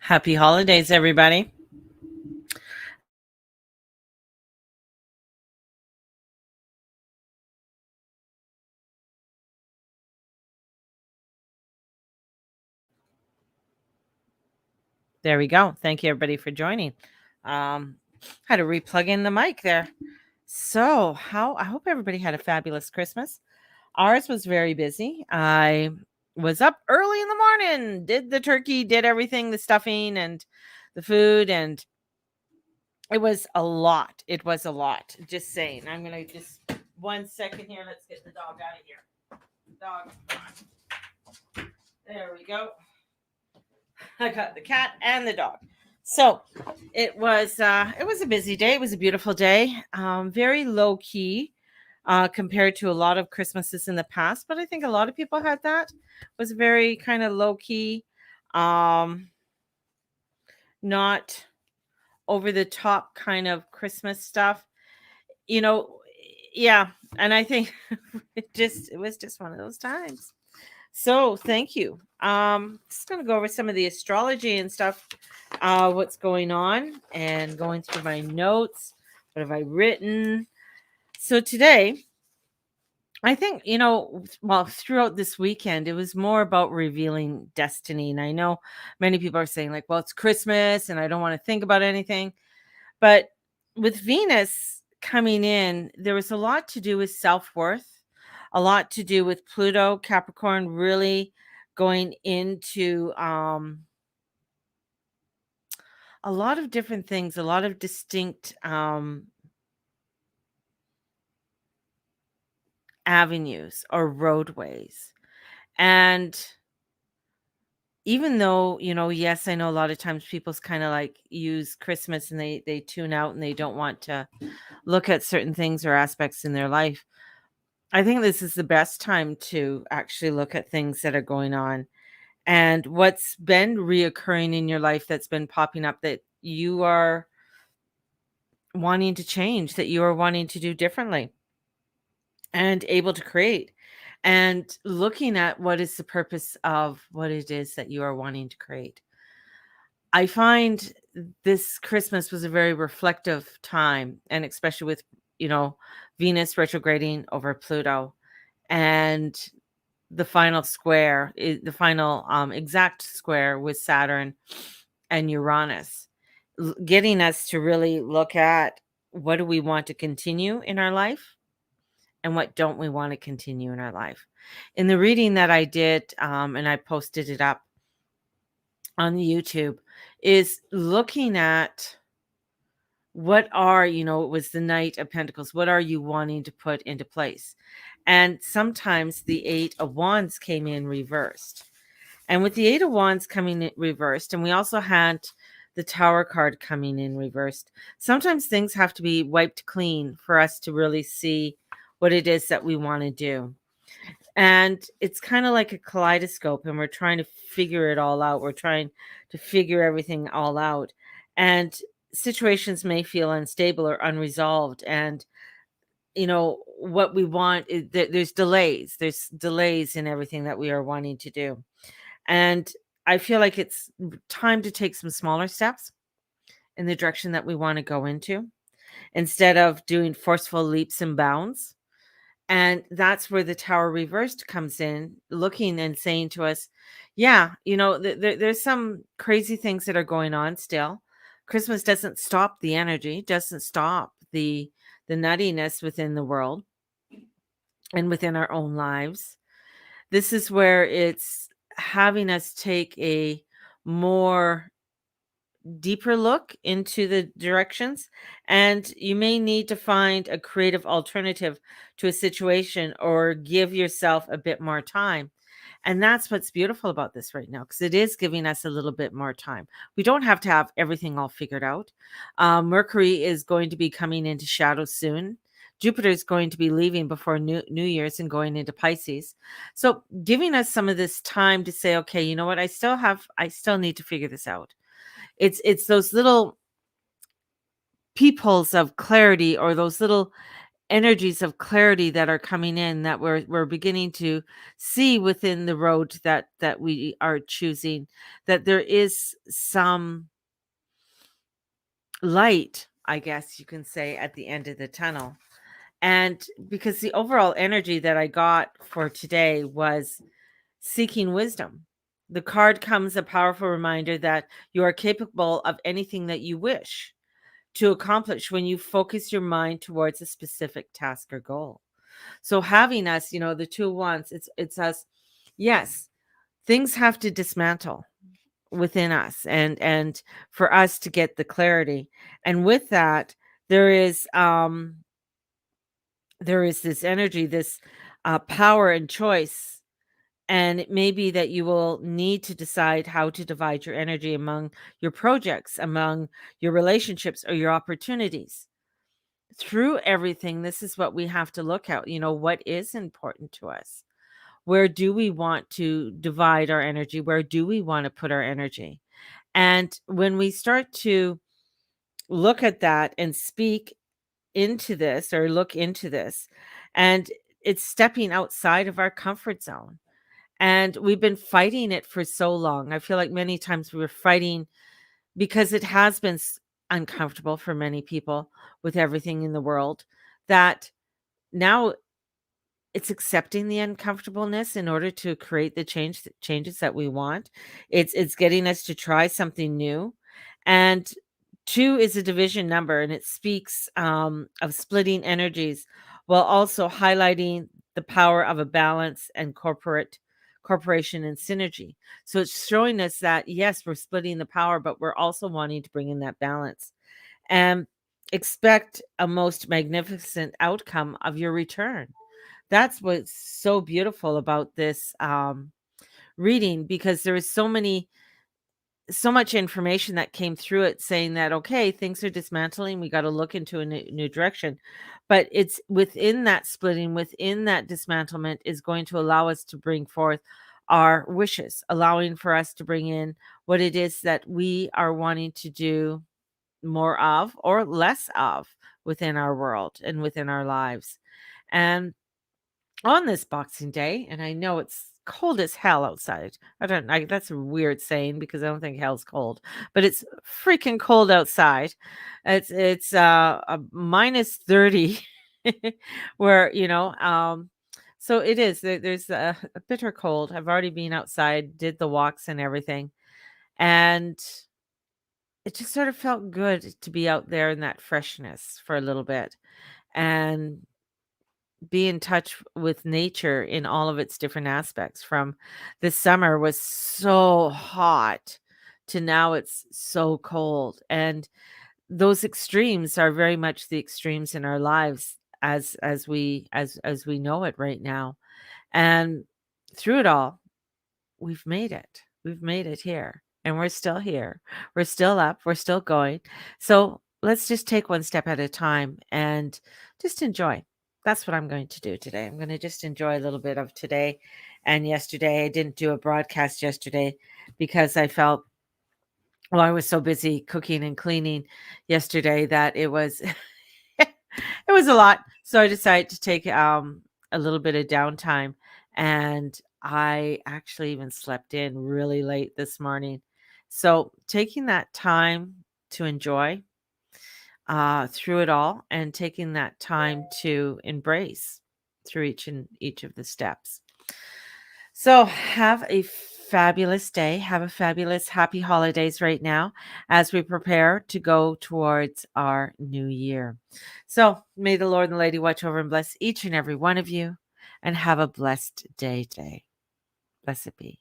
Happy holidays, everybody. There we go. Thank you, everybody, for joining. Um, had to replug in the mic there. So, how I hope everybody had a fabulous Christmas. Ours was very busy. I was up early in the morning, did the turkey, did everything, the stuffing and the food, and it was a lot. It was a lot. Just saying. I'm gonna just 1 second here. Let's get the dog out of here. Dog. There we go. I got the cat and the dog. So it was a busy day. It was a beautiful day. Very low key compared to a lot of Christmases in the past, but I think a lot of people had that. It was very kind of low key, um, not over the top kind of Christmas stuff. You know, yeah. And I think it was just one of those times. So thank you. Just gonna go over some of the astrology and stuff, what's going on, and going through my notes. What have I written? So today, I think well, throughout this weekend, it was more about revealing destiny. And I know many people are saying, like, well, it's Christmas and I don't want to think about anything. But with Venus coming in, there was a lot to do with self-worth, a lot to do with Pluto, Capricorn really going into a lot of different things, a lot of distinct avenues or roadways. And even though, yes, I know a lot of times people's kind of like use Christmas and they tune out and they don't want to look at certain things or aspects in their life. I think this is the best time to actually look at things that are going on and what's been reoccurring in your life that's been popping up that you are wanting to change, that you are wanting to do differently and able to create. And looking at what is the purpose of what it is that you are wanting to create. I find this Christmas was a very reflective time, and especially with, Venus retrograding over Pluto and the final exact square with Saturn and Uranus, getting us to really look at what do we want to continue in our life and what don't we want to continue in our life. In the reading that I did, and I posted it up on YouTube, is looking at it was the Knight of Pentacles. What are you wanting to put into place? And sometimes the Eight of Wands came in reversed. And with the Eight of Wands coming in reversed, and we also had the Tower card coming in reversed, sometimes things have to be wiped clean for us to really see what it is that we want to do. And it's kind of like a kaleidoscope, and we're trying to figure it all out. We're trying to figure everything all out. And situations may feel unstable or unresolved. And, what we want is there's delays. There's delays in everything that we are wanting to do. And I feel like it's time to take some smaller steps in the direction that we want to go into instead of doing forceful leaps and bounds. And that's where the Tower reversed comes in, looking and saying to us, yeah, there's some crazy things that are going on still. Christmas doesn't stop the energy, doesn't stop the nuttiness within the world and within our own lives. This is where it's having us take a more deeper look into the directions, and you may need to find a creative alternative to a situation or give yourself a bit more time. And that's what's beautiful about this right now, because it is giving us a little bit more time. We don't have to have everything all figured out. Mercury is going to be coming into shadow soon. Jupiter is going to be leaving before New Year's and going into Pisces. So giving us some of this time to say, okay, you know what? I still need to figure this out. It's those little peepholes of clarity, or those little energies of clarity that are coming in, that we're beginning to see within the road that we are choosing, that there is some light, I guess you can say, at the end of the tunnel. And because the overall energy that I got for today was seeking wisdom. The card comes a powerful reminder that you are capable of anything that you wish to accomplish when you focus your mind towards a specific task or goal. So having us, the two wants, it's us. Yes, things have to dismantle within us, and for us to get the clarity. And with that, there is this energy, this power and choice. And it may be that you will need to decide how to divide your energy among your projects, among your relationships, or your opportunities. Through everything, this is what we have to look at. What is important to us? Where do we want to divide our energy? Where do we want to put our energy? And when we start to look at that and speak into this, or look into this, and it's stepping outside of our comfort zone. And we've been fighting it for so long. I feel like many times we were fighting because it has been uncomfortable for many people with everything in the world, that now it's accepting the uncomfortableness in order to create the changes that we want. It's getting us to try something new. And 2 is a division number, and it speaks of splitting energies, while also highlighting the power of a balance and corporation and synergy. So it's showing us that yes, we're splitting the power, but we're also wanting to bring in that balance. And expect a most magnificent outcome of your return. That's what's so beautiful about this reading, because there is so much information that came through it, saying that okay, things are dismantling, we got to look into a new direction. But it's within that splitting, within that dismantlement, is going to allow us to bring forth our wishes, allowing for us to bring in what it is that we are wanting to do more of or less of within our world and within our lives. And on this Boxing Day, and I know it's cold as hell outside. That's a weird saying, because I don't think hell's cold, but it's freaking cold outside. It's a minus 30 where, so it is. There's a bitter cold. I've already been outside, did the walks and everything. And it just sort of felt good to be out there in that freshness for a little bit, and be in touch with nature in all of its different aspects. From this summer was so hot to now it's so cold, and those extremes are very much the extremes in our lives as we know it right now. And through it all, we've made it. We've made it here, and we're still here. We're still up, we're still going. So let's just take one step at a time and just enjoy. That's what I'm going to do today. I'm going to just enjoy a little bit of today and yesterday. I didn't do a broadcast yesterday because I felt, well, I was so busy cooking and cleaning yesterday that it was it was a lot. So I decided to take a little bit of downtime, and I actually even slept in really late this morning. So taking that time to enjoy through it all, and taking that time to embrace through each of the steps. So have a fabulous day. Have a fabulous happy holidays right now as we prepare to go towards our new year. So may the Lord and Lady watch over and bless each and every one of you, and have a blessed day today. Blessed be.